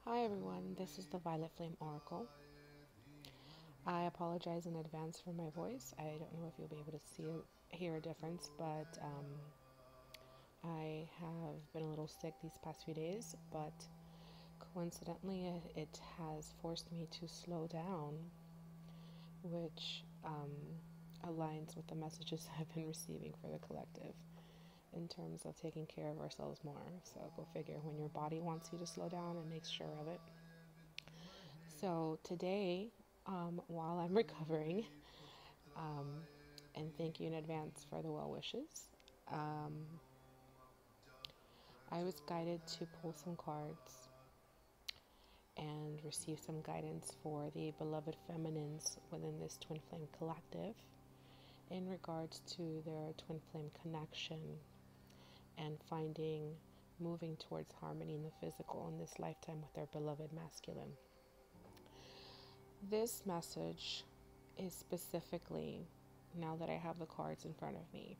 Hi everyone, this is the violeTFlame Oracle. I apologize in advance for my voice. I don't know if you'll be able to hear a difference, but I have been a little sick these past few days, but coincidentally it has forced me to slow down, which aligns with the messages I've been receiving for the collective in terms of taking care of ourselves more. So go figure, when your body wants you to slow down, it makes sure of it. So today, while I'm recovering, um, and thank you in advance for the well wishes, um, I was guided to pull some cards and receive some guidance for the beloved feminines within this twin flame collective in regards to their twin flame connection and moving towards harmony in the physical in this lifetime with their beloved masculine. This message is specifically, now that I have the cards in front of me,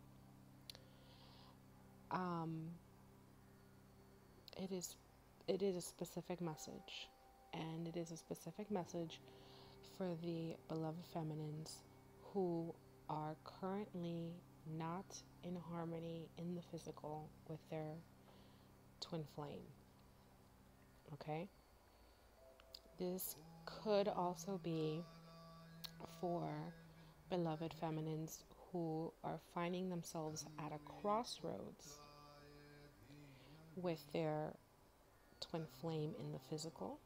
it is a specific message, and it is a specific message for the beloved feminines who are currently not in harmony in the physical with their twin flame. Okay? This could also be for beloved feminines who are finding themselves at a crossroads with their twin flame in the physical.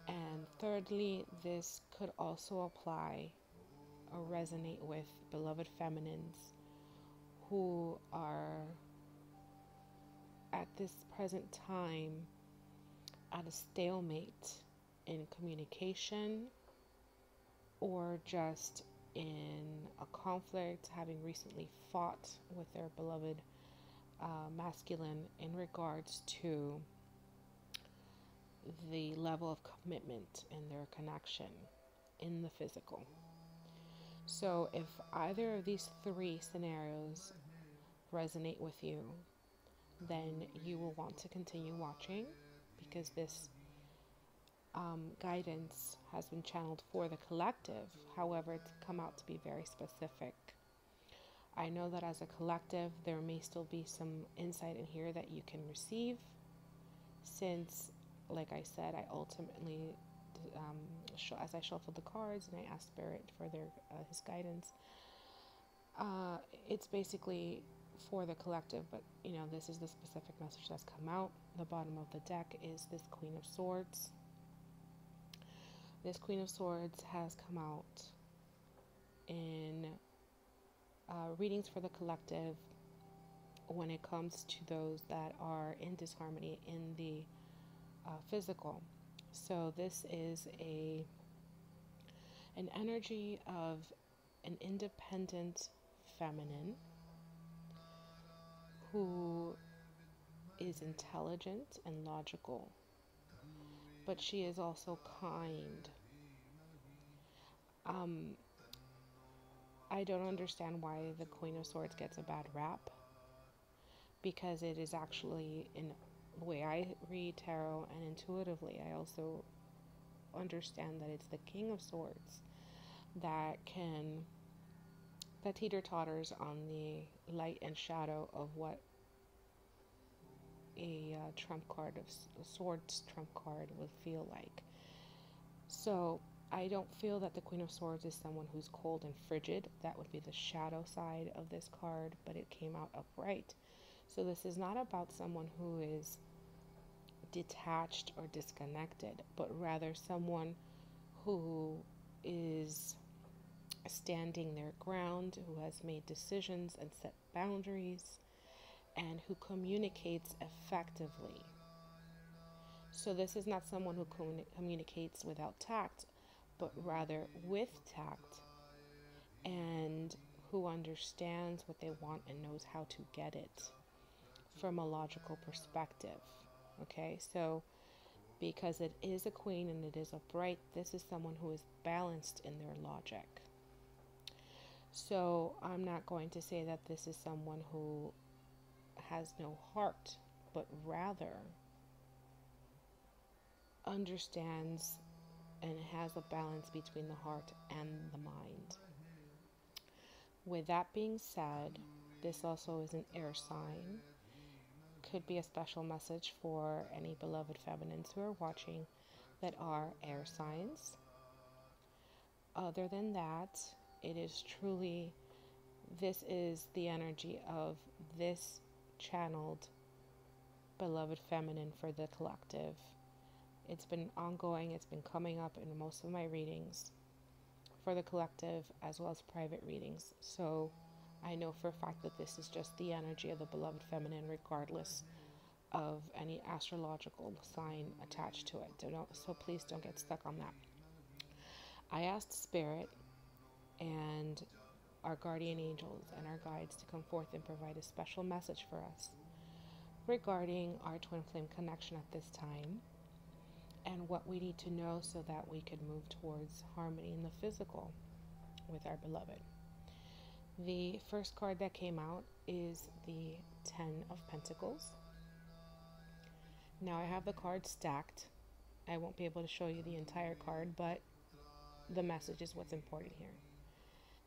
And thirdly, this could also apply or resonate with beloved feminines who are at this present time at a stalemate in communication or just in a conflict, having recently fought with their beloved masculine in regards to the level of commitment in their connection in the physical. So if either of these three scenarios resonate with you, then you will want to continue watching, because this guidance has been channeled for the collective. However, it's come out to be very specific. I know that as a collective, there may still be some insight in here that you can receive, since, like I said, I ultimately, as I shuffled the cards and I asked Spirit for his guidance, it's basically for the collective, but this is the specific message that's come out. The bottom of the deck is this Queen of Swords. This Queen of Swords has come out in readings for the collective when it comes to those that are in disharmony in the physical. So this is an energy of an independent feminine who is intelligent and logical, but she is also kind. I don't understand why the Queen of Swords gets a bad rap, because it is actually, in the way I read tarot and intuitively, I also understand that it's the King of Swords that teeter-totters on the light and shadow of what a trump card of swords trump card would feel like. So I don't feel that the Queen of Swords is someone who's cold and frigid. That would be the shadow side of this card, but it came out upright. So this is not about someone who is detached or disconnected, but rather someone who is standing their ground, who has made decisions and set boundaries, and who communicates effectively. So this is not someone who communicates without tact, but rather with tact, and who understands what they want and knows how to get it from a logical perspective. Okay, so because it is a queen and it is upright, this is someone who is balanced in their logic. So I'm not going to say that this is someone who has no heart, but rather understands and has a balance between the heart and the mind. With that being said, this also is an air sign. Could be a special message for any beloved feminines who are watching that are air signs. Other than that, it is truly, this is the energy of this channeled beloved feminine for the collective. It's been ongoing, it's been coming up in most of my readings for the collective as well as private readings. So I know for a fact that this is just the energy of the beloved feminine, regardless of any astrological sign attached to it. So please don't get stuck on that. I asked Spirit and our guardian angels and our guides to come forth and provide a special message for us regarding our twin flame connection at this time and what we need to know so that we could move towards harmony in the physical with our beloved. The first card that came out is the 10 of Pentacles. Now I have the card stacked. I won't be able to show you the entire card, but the message is what's important here.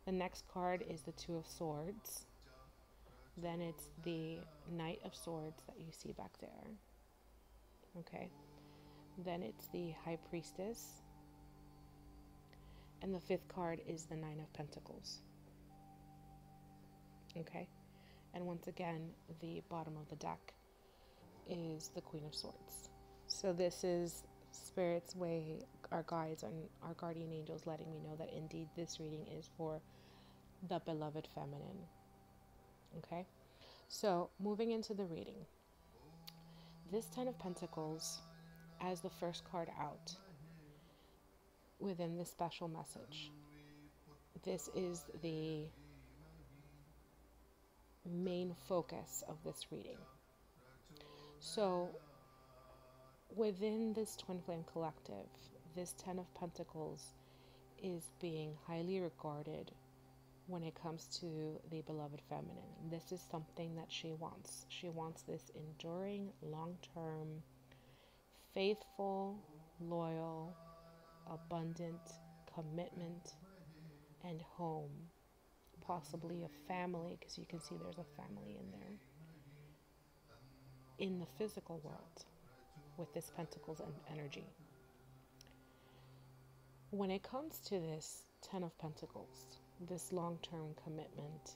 The next card is the 2 of Swords. Then it's the Knight of Swords that you see back there. Okay. Then it's the High Priestess. And the 5th card is the 9 of Pentacles. Okay. And once again, the bottom of the deck is the Queen of Swords. So this is Spirit's way, our guides and our guardian angels letting me know that indeed this reading is for the beloved feminine. Okay. So moving into the reading. This 10 of Pentacles as the first card out within this special message. This is the main focus of this reading. So within this twin flame collective, this 10 of Pentacles is being highly regarded when it comes to the beloved feminine. This is something that she wants. She wants this enduring, long-term, faithful, loyal, abundant commitment and home. Possibly a family, because you can see there's a family in there. In the physical world, with this Pentacles and energy. When it comes to this 10 of Pentacles, this long-term commitment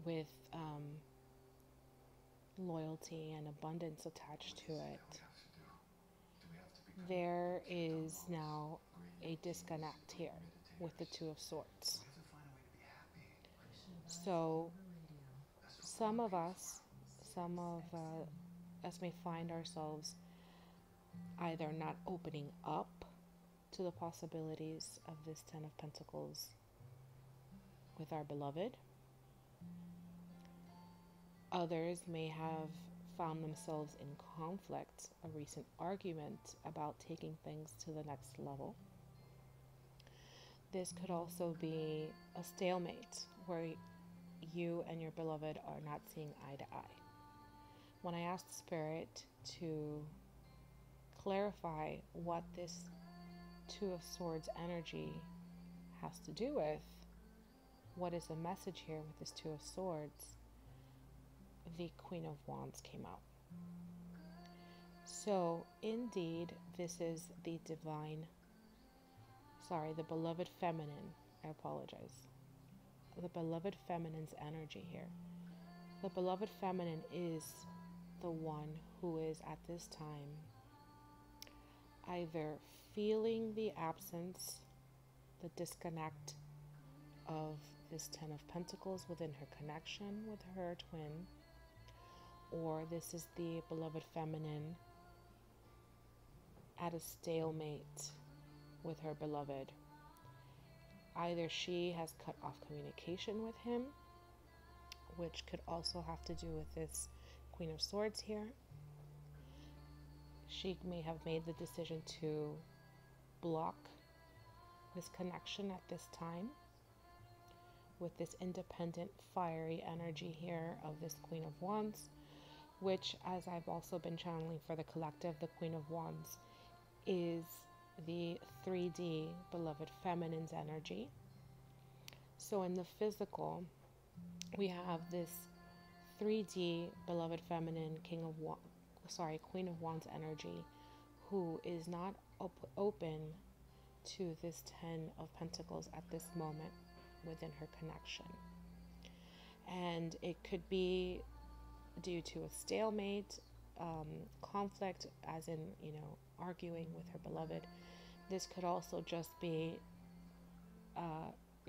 with loyalty and abundance attached to it, there is now a disconnect here with the 2 of Swords. So some of us may find ourselves either not opening up to the possibilities of this 10 of Pentacles with our beloved. Others may have found themselves in conflict, a recent argument about taking things to the next level. This could also be a stalemate where you and your beloved are not seeing eye to eye. When I asked Spirit to clarify what this 2 of Swords energy has to do with, what is the message here with this 2 of Swords, the Queen of Wands came out. So indeed, this is the the beloved feminine. I apologize. The beloved feminine's energy here. The beloved feminine is the one who is at this time either feeling the absence, the disconnect of this 10 of Pentacles within her connection with her twin, or this is the beloved feminine at a stalemate with her beloved. Either she has cut off communication with him, which could also have to do with this Queen of Swords here. She may have made the decision to block this connection at this time with this independent, fiery energy here of this Queen of Wands, which, as I've also been channeling for the collective, the Queen of Wands is the 3D beloved feminine's energy. So in the physical, we have this 3D beloved feminine Queen of Wands energy, who is not open to this 10 of Pentacles at this moment within her connection. And it could be due to a stalemate, conflict, as in, arguing with her beloved. This could also just be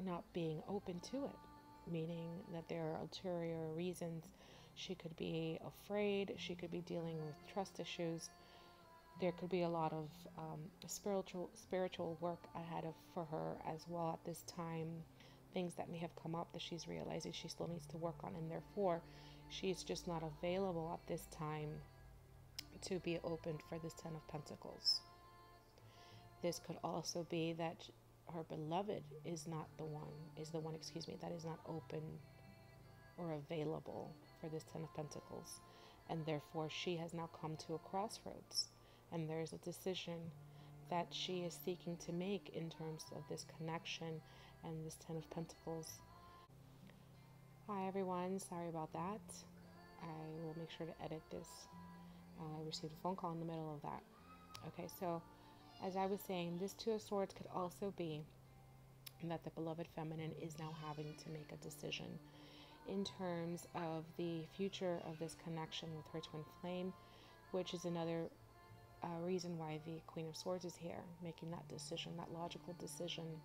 not being open to it, meaning that there are ulterior reasons. She could be afraid, she could be dealing with trust issues. There could be a lot of spiritual work ahead for her as well at this time. Things that may have come up that she's realizing she still needs to work on, and therefore she's just not available at this time to be opened for this 10 of Pentacles. This could also be that her beloved is the one that is not open or available for this 10 of Pentacles, and therefore she has now come to a crossroads, and there's a decision that she is seeking to make in terms of this connection and this 10 of Pentacles. Hi everyone, sorry about that. I will make sure to edit this. I received a phone call in the middle of that. Okay, so as I was saying, this 2 of Swords could also be that the beloved feminine is now having to make a decision in terms of the future of this connection with her twin flame, which is another reason why the Queen of Swords is here, making that decision, that logical decision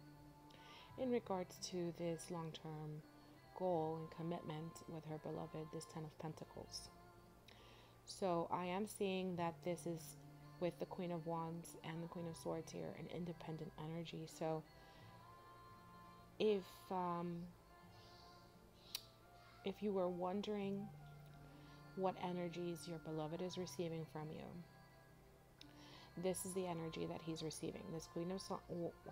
in regards to this long-term goal and commitment with her beloved, this 10 of Pentacles. So I am seeing that this is, with the Queen of Wands and the Queen of Swords here, an independent energy. So if you were wondering what energies your beloved is receiving from you, this is the energy that he's receiving. This Queen of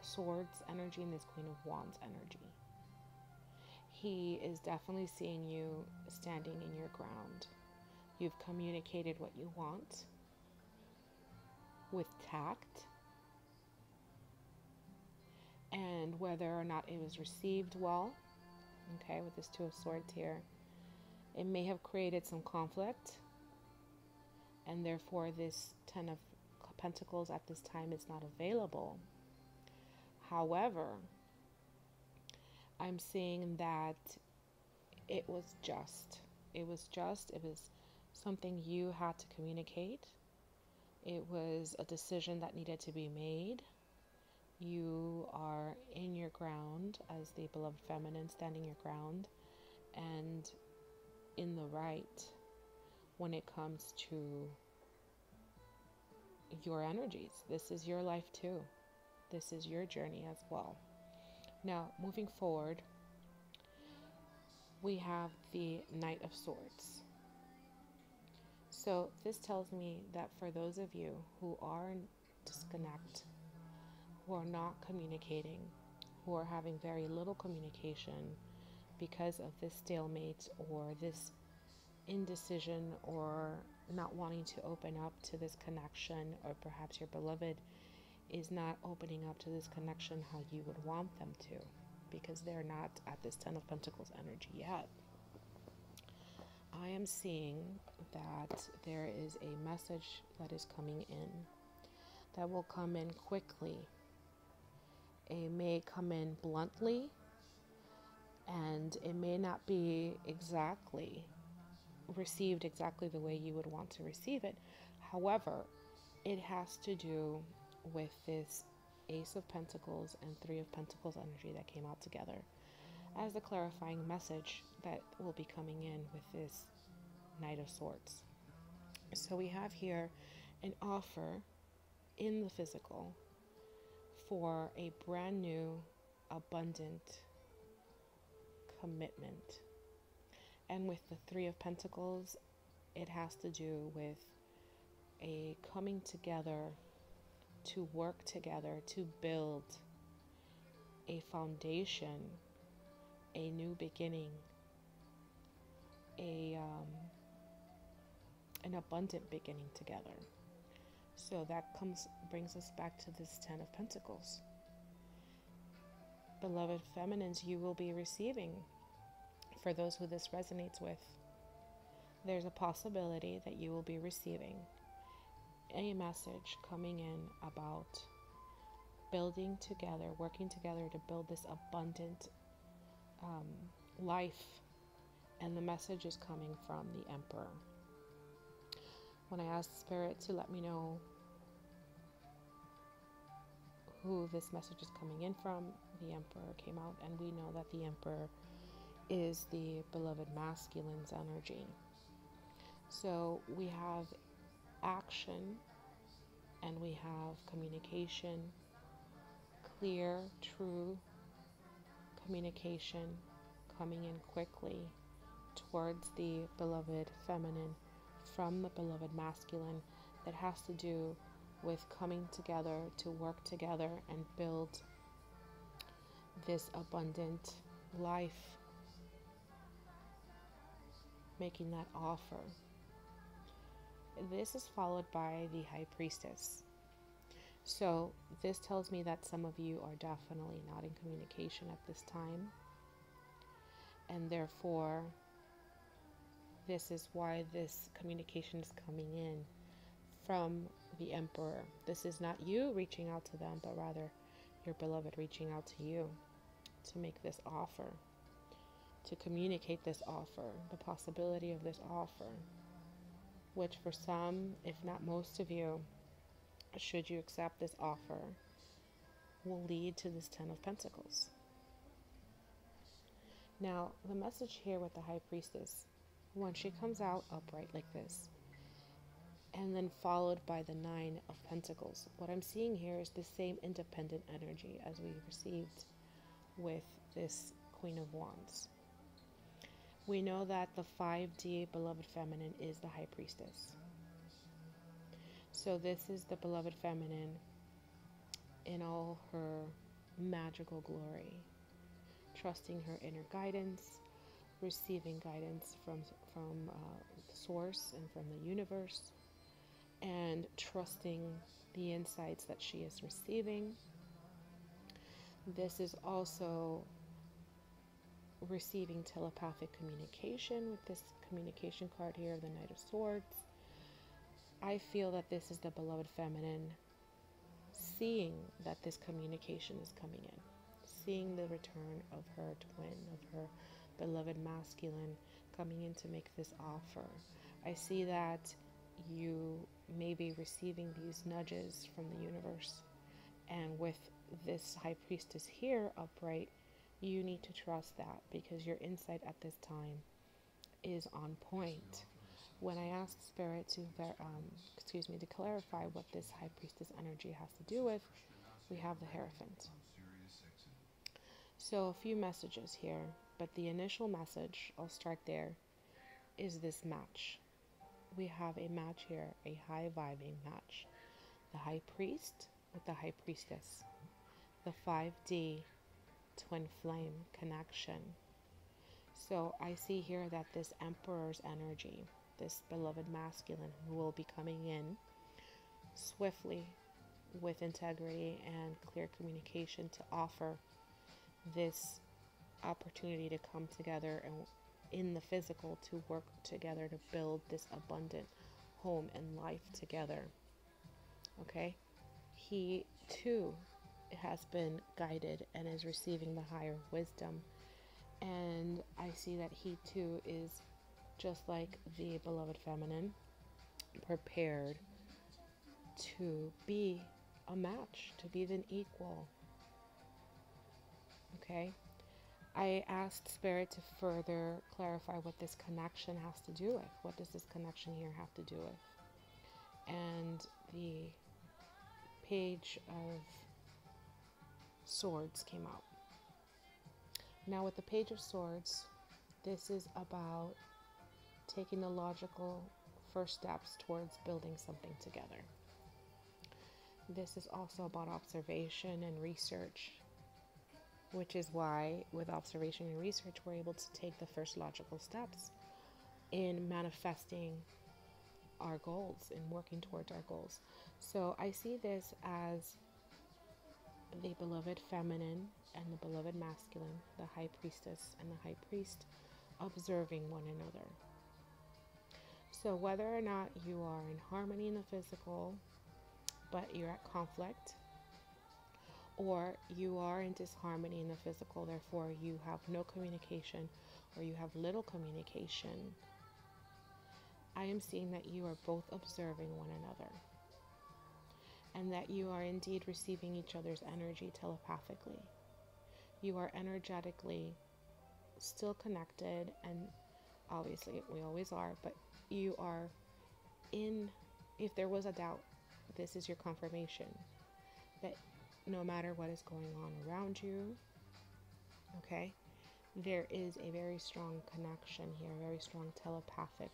Swords energy and this Queen of Wands energy. He is definitely seeing you standing in your ground. You've communicated what you want with tact, and whether or not it was received well, okay, with this 2 of Swords here, it may have created some conflict, and therefore this 10 of Pentacles at this time is not available. However, I'm seeing that it was something you had to communicate. It was a decision that needed to be made. You are in your ground as the beloved feminine, standing your ground and in the right when it comes to your energies. This is your life too. This is your journey as well. Now, moving forward, we have the Knight of Swords. So this tells me that for those of you who are in disconnect, who are not communicating, who are having very little communication because of this stalemate or this indecision or not wanting to open up to this connection, or perhaps your beloved is not opening up to this connection how you would want them to, because they're not at this 10 of Pentacles energy yet. I am seeing that there is a message that is coming in that will come in quickly. It may come in bluntly, and it may not be received exactly the way you would want to receive it. However, it has to do with this Ace of Pentacles and 3 of Pentacles energy that came out together as the clarifying message that will be coming in with this Knight of Swords. So we have here an offer in the physical for a brand new, abundant commitment. And with the 3 of Pentacles, it has to do with a coming together to work together to build a foundation, a new beginning, an abundant beginning together. So that brings us back to this 10 of Pentacles. Beloved feminines, you will be receiving, for those who this resonates with, there's a possibility that you will be receiving a message coming in about building together, working together to build this abundant life. And the message is coming from the Emperor. When I asked Spirit to let me know who this message is coming in from, the Emperor came out, and we know that the Emperor is the beloved masculine's energy. So we have action and we have communication, clear, true communication coming in quickly towards the beloved feminine from the beloved masculine, that has to do with coming together to work together and build this abundant life, making that offer. This is followed by the High Priestess. So this tells me that some of you are definitely not in communication at this time, and therefore this is why this communication is coming in from the Emperor. This is not you reaching out to them, but rather your beloved reaching out to you to make this offer, to communicate this offer, the possibility of this offer, which for some, if not most of you, should you accept this offer, will lead to this 10 of Pentacles. Now, the message here with the High Priestess, when she comes out upright like this, and then followed by the 9 of Pentacles, what I'm seeing here is the same independent energy as we received with this Queen of Wands. We know that the 5D beloved feminine is the High Priestess. So this is the beloved feminine in all her magical glory, trusting her inner guidance, receiving guidance from the source and from the universe, and trusting the insights that she is receiving. This is also receiving telepathic communication with this communication card here of the Knight of Swords. I feel that this is the beloved feminine seeing that this communication is coming in, seeing the return of her twin, of her beloved masculine coming in to make this offer. I see that you may be receiving these nudges from the universe, and with this High Priestess here upright, you need to trust that, because your insight at this time is on point. When I asked Spirit to clarify what this High Priestess energy has to do with, we have the Hierophant. So a few messages here, but the initial message, I'll start there, is this match. We have a match here, a high vibing match. The High Priest with the High Priestess. The 5D twin flame connection. So I see here that this Emperor's energy, this beloved masculine who will be coming in swiftly with integrity and clear communication to offer this opportunity to come together and in the physical to work together to build this abundant home and life together. Okay? He too has been guided and is receiving the higher wisdom, and I see that he too is, just like the beloved feminine, prepared to be a match, to be an equal. Okay? I asked Spirit to further clarify what this connection has to do with. What does this connection here have to do with? And the Page of Swords came out. Now with the Page of Swords, this is about taking the logical first steps towards building something together. This is also about observation and research, which is why with observation and research we're able to take the first logical steps in manifesting our goals and working towards our goals. So I see this as the beloved feminine and the beloved masculine, the high priestess and the high priest, observing one another. So whether or not you are in harmony in the physical, but you're at conflict, or you are in disharmony in the physical, therefore you have no communication or you have little communication, I am seeing that you are both observing one another and that you are indeed receiving each other's energy telepathically. You are energetically still connected, and obviously we always are, but you are in, if there was a doubt, this is your confirmation that no matter what is going on around you, okay, there is a very strong connection here, a very strong telepathic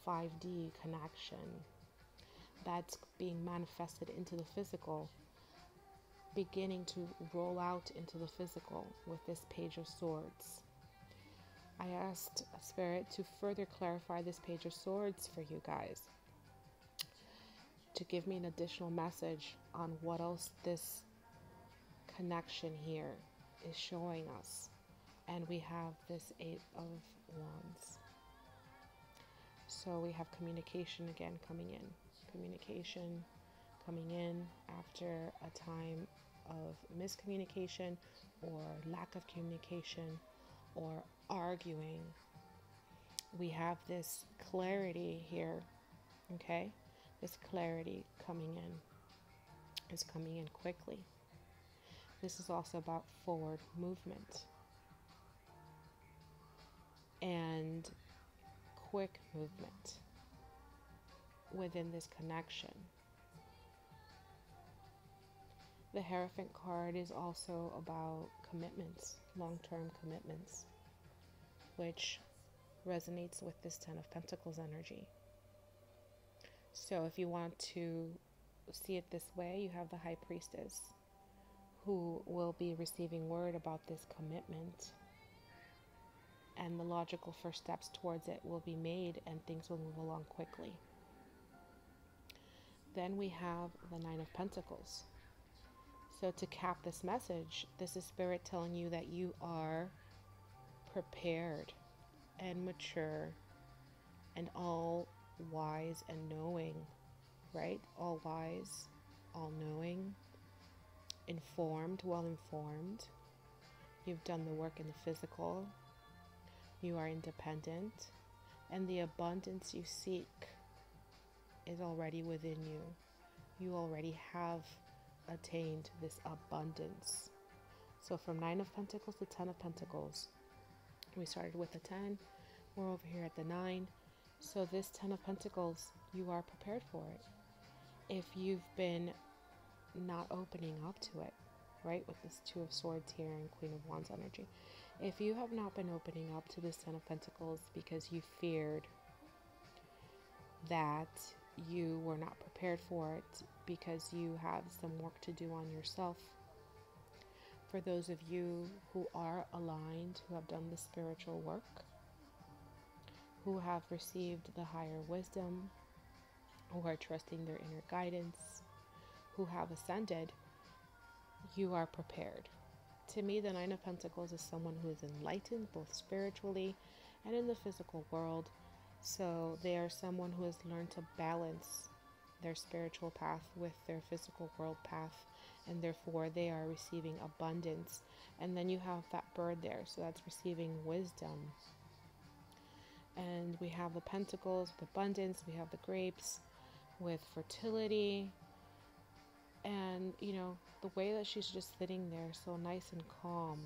5D connection that's being manifested into the physical, beginning to roll out into the physical with this Page of Swords. I asked Spirit to further clarify this Page of Swords for you guys, to give me an additional message on what else this connection here is showing us. And we have this 8 of Wands. So we have communication again coming in. Communication coming in after a time of miscommunication or lack of communication or arguing. We have this clarity here, okay? This clarity coming in is coming in quickly. This is also about forward movement and quick movement within this connection. The Hierophant card is also about commitments, long-term commitments, which resonates with this 10 of Pentacles energy. So if you want to see it this way, you have the High Priestess who will be receiving word about this commitment, and the logical first steps towards it will be made and things will move along quickly. Then we have the Nine of Pentacles. So to cap this message, this is Spirit telling you that you are prepared and mature and all wise and knowing, right? All wise, all knowing, informed, well informed. You've done the work in the physical. You are independent, and the abundance you seek is already within you. You already have attained this abundance. So from 9 of Pentacles to 10 of Pentacles, we started with the 10, we're over here at the 9. So this 10 of Pentacles, you are prepared for it. If you've been not opening up to it, right, with this 2 of Swords here and Queen of Wands energy, if you have not been opening up to this 10 of Pentacles because you feared that you were not prepared for it, because you have some work to do on yourself, for those of you who are aligned, who have done the spiritual work, who have received the higher wisdom, who are trusting their inner guidance, who have ascended, you are prepared. To me, the 9 of Pentacles is someone who is enlightened, both spiritually and in the physical world. So they are someone who has learned to balance their spiritual path with their physical world path, and therefore they are receiving abundance. And then you have that bird there, so that's receiving wisdom. And we have the Pentacles with abundance, we have the grapes with fertility. And, you know, the way that she's just sitting there so nice and calm,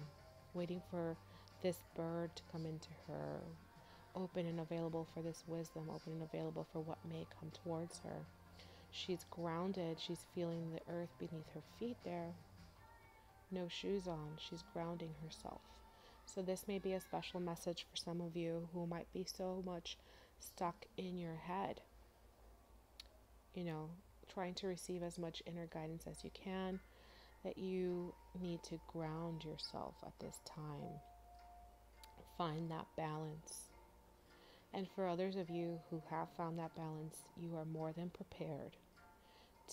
waiting for this bird to come into her, open and available for this wisdom, open and available for what may come towards her. She's grounded. She's feeling the earth beneath her feet there. No shoes on. She's grounding herself. So this may be a special message for some of you who might be so much stuck in your head, you know, trying to receive as much inner guidance as you can, that you need to ground yourself at this time. Find that balance. And for others of you who have found that balance, you are more than prepared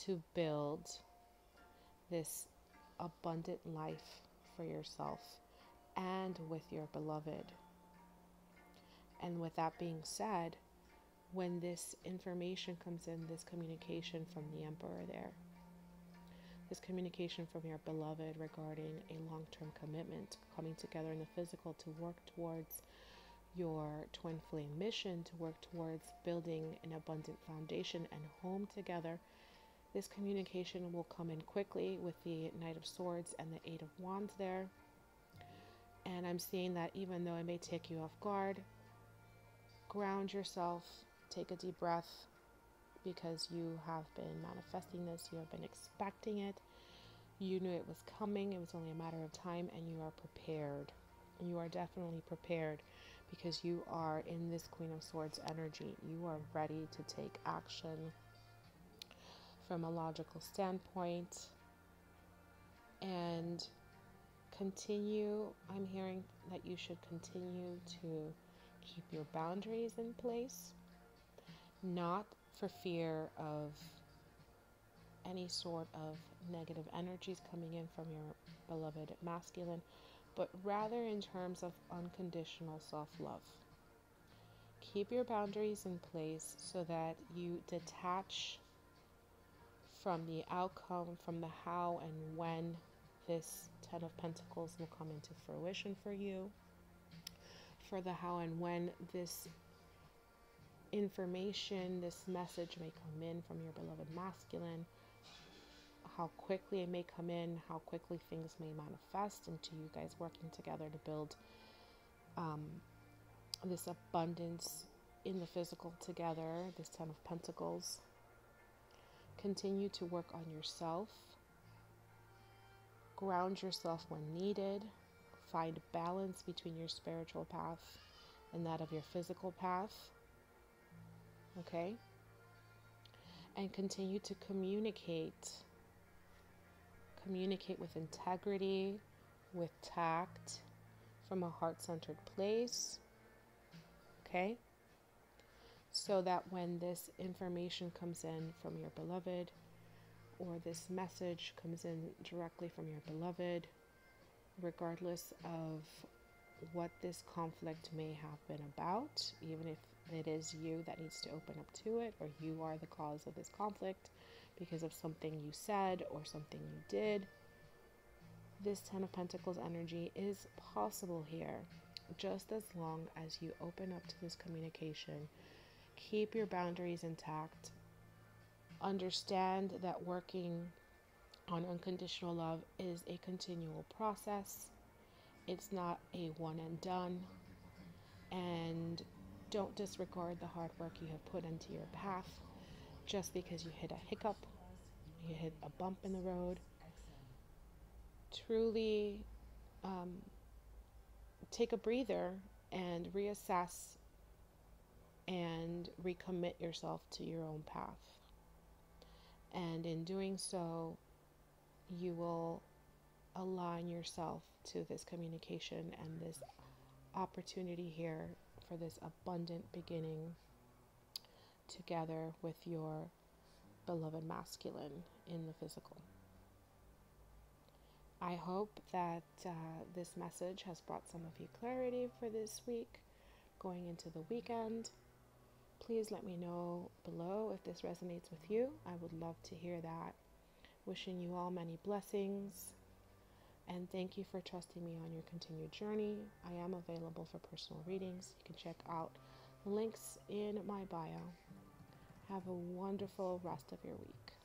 to build this abundant life for yourself and with your beloved. And with that being said, when this information comes in, this communication from the Emperor there, this communication from your beloved regarding a long-term commitment, coming together in the physical to work towards your twin flame mission, to work towards building an abundant foundation and home together, this communication will come in quickly with the Knight of Swords and the Eight of Wands there. And I'm seeing that even though it may take you off guard, ground yourself, take a deep breath, because you have been manifesting this, you have been expecting it, you knew it was coming, it was only a matter of time, and you are prepared. You are definitely prepared because you are in this Queen of Swords energy. You are ready to take action from a logical standpoint and continue. I'm hearing that you should continue to keep your boundaries in place, not for fear of any sort of negative energies coming in from your beloved masculine, but rather in terms of unconditional self-love. Keep your boundaries in place so that you detach from the outcome, from the how and when this Ten of Pentacles will come into fruition for you, for the how and when this information, this message may come in from your beloved masculine, how quickly it may come in, how quickly things may manifest into you guys working together to build this abundance in the physical together, this Ten of Pentacles. Continue to work on yourself. Ground yourself when needed. Find balance between your spiritual path and that of your physical path. Okay? And continue to communicate. Communicate with integrity, with tact, from a heart-centered place. Okay? So that when this information comes in from your beloved, or this message comes in directly from your beloved, regardless of what this conflict may have been about, even if it is you that needs to open up to it, or you are the cause of this conflict because of something you said or something you did, this Ten of Pentacles energy is possible here. Just as long as you open up to this communication, keep your boundaries intact, understand that working on unconditional love is a continual process. It's not a one and done. And don't disregard the hard work you have put into your path just because you hit a hiccup, you hit a bump in the road. Truly take a breather and reassess and recommit yourself to your own path. And in doing so, you will align yourself to this communication and this opportunity here for this abundant beginning together with your beloved masculine in the physical. I hope that this message has brought some of you clarity for this week, going into the weekend. Please let me know below if this resonates with you. I would love to hear that. Wishing you all many blessings, and thank you for trusting me on your continued journey. I am available for personal readings. You can check out the links in my bio. Have a wonderful rest of your week.